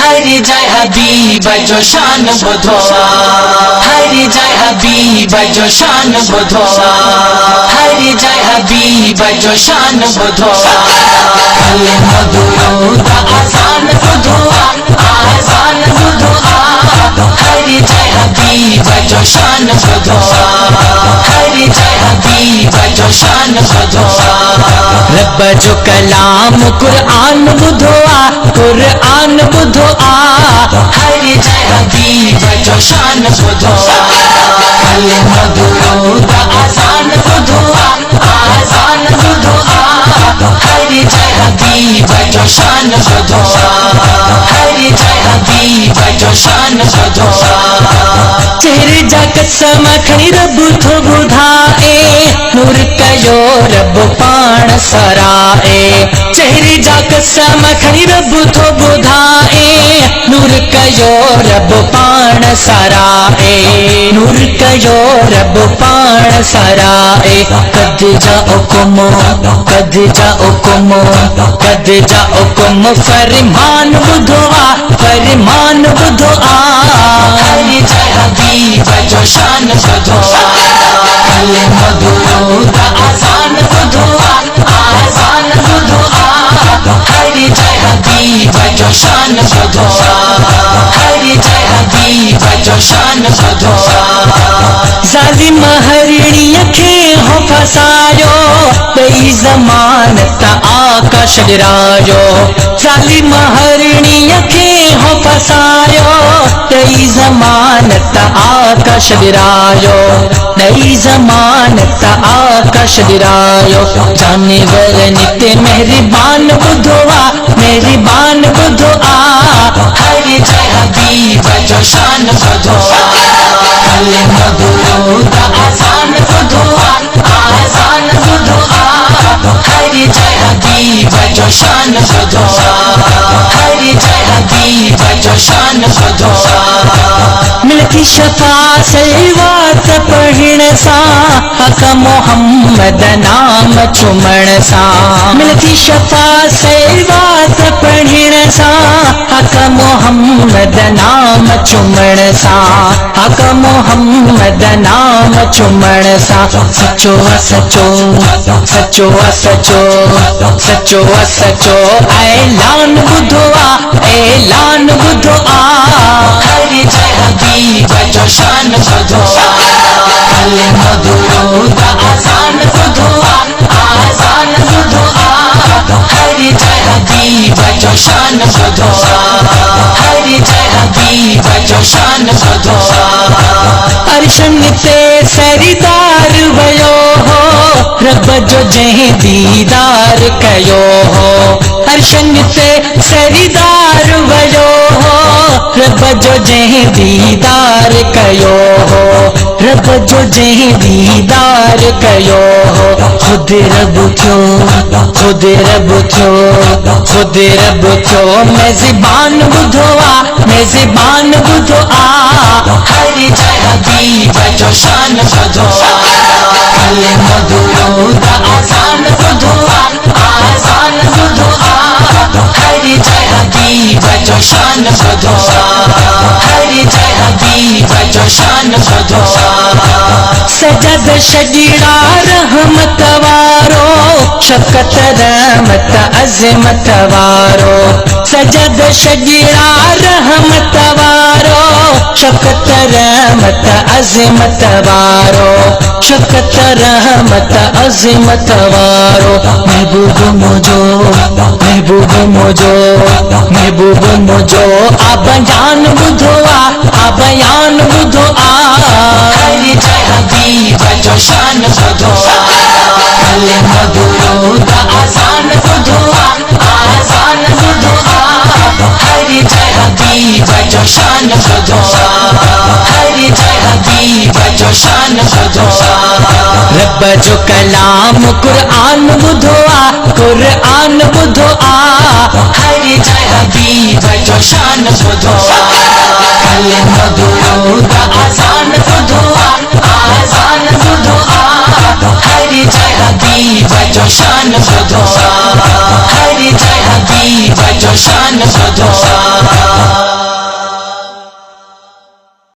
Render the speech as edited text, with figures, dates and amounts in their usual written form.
हरि जय हबीब जो शान बुधो हरि जय हबीब जो शान बुधो हरि जय हबीब जो शान बुधो कलमा दुरूद आसान बुधो आसान बुधो हरि जय हबीब जो शान बुधो हरि जय हबीब जो शान बुधो रब जो कलाम कुरान बुधो कुरान बुधो हरि जय हबीब जो शान बुधो कलमा दुरूद आसान बुधो आसान बुधो हरि जय हबीब जो शान बुधो हरि जय हबीब जो शान बुधो चेहरे जा कसम खणी रब थो बुधाए नूर कयो रब पाण सराए चेहरे जा कसम खणी रब थो बुधाए नूर कयो रब पाण सराए नूर कयो रब पाण सराए कद जा हुकुम फरमान बुधो फरमान बुधो हरि जय हबीब जो शान बुधो कलमा दुरूद आसान बुधो आसान बुधो हरि जय हबीब जो शान बुधो हरि जय हबीब जो शान बुधो ज़ालिम हरिणीअ खे हो फसायो ॿई ज़मानत आकाश ॾिरायो ज़ालिम हरिणीअ खे हो फसायो ॿई ज़मानत आकाश ॾिरायो ॿई ज़मानत आकाश ॾिरायो जानवरनि ते मेहरबान बुधो मेहरबान बुधो हरि जय हबीब जो शान बुधो कलमा दुरूद आसान बुधो आसान बुधो हरि जय हबीब जो शान बुधो हरि जय हबीब जो शान बुधो मिलती शफा सलवात पढ़ण सां हक मोहम्मद नाम चुमण सां मिलती शफा सलवात पढ़ण सां हक मोहम्मद नाम चुमण सां हक मोहम्मद नाम चुमण सां सचो सचो सचो सचो सचो सचो ऐलान बुधो ऐलान बुधो हरि जय हबीब जो शान बुधो कलमा दुरूद आसान बुधो आसान बुधो हरि जय हबीब जो शान बुधो हरि जय हबीब जो शान बुधो अर्शन ते सरदार वयो हो रब जो जंहिं दीदार कयो हो अर्शन ते सरदार वयो हो रब जो जंहिं दीदार कयो हो रब जो जंहिं दीदार कयो हो खुद रब थियो खुद रब थियो खुद रब थियो मेज़बान बुधो मेज़बान बुधो हरि जय हबीब जो शान बुधो कलमा दुरूद आसान बुधो आसान बुधो हरि जय हबीब जो शान बुधो हरि जय हबीब जो शान बुधो सजद शजीड़ा रहमत वारो शफ़क़त रहमत अज़मत वारो सजद शजीड़ा रहमत वारो शफ़क़त रहमत अज़मत वारो शफ़क़त रहमत अज़मत वारो महबूब मुझो महबूब मुझो महबूब मुझो बयान बुधो बयान बुधो हरि जय हबीब जो शान बुधो कलमा दुरूद आसान बुधो आसान बुधो हरि जय हबीब जो शान बुधो हरि जय हबीब जो शान बुधो रब जो कलाम कुरान बुधो कुरान बुधो हरि जय हबीब जो शान बुधो कलमा दुरूद आसान बुधो आसान बुधो हरि जय हबीब जो शान बुधो हरि जय हबीब जो शान बुधो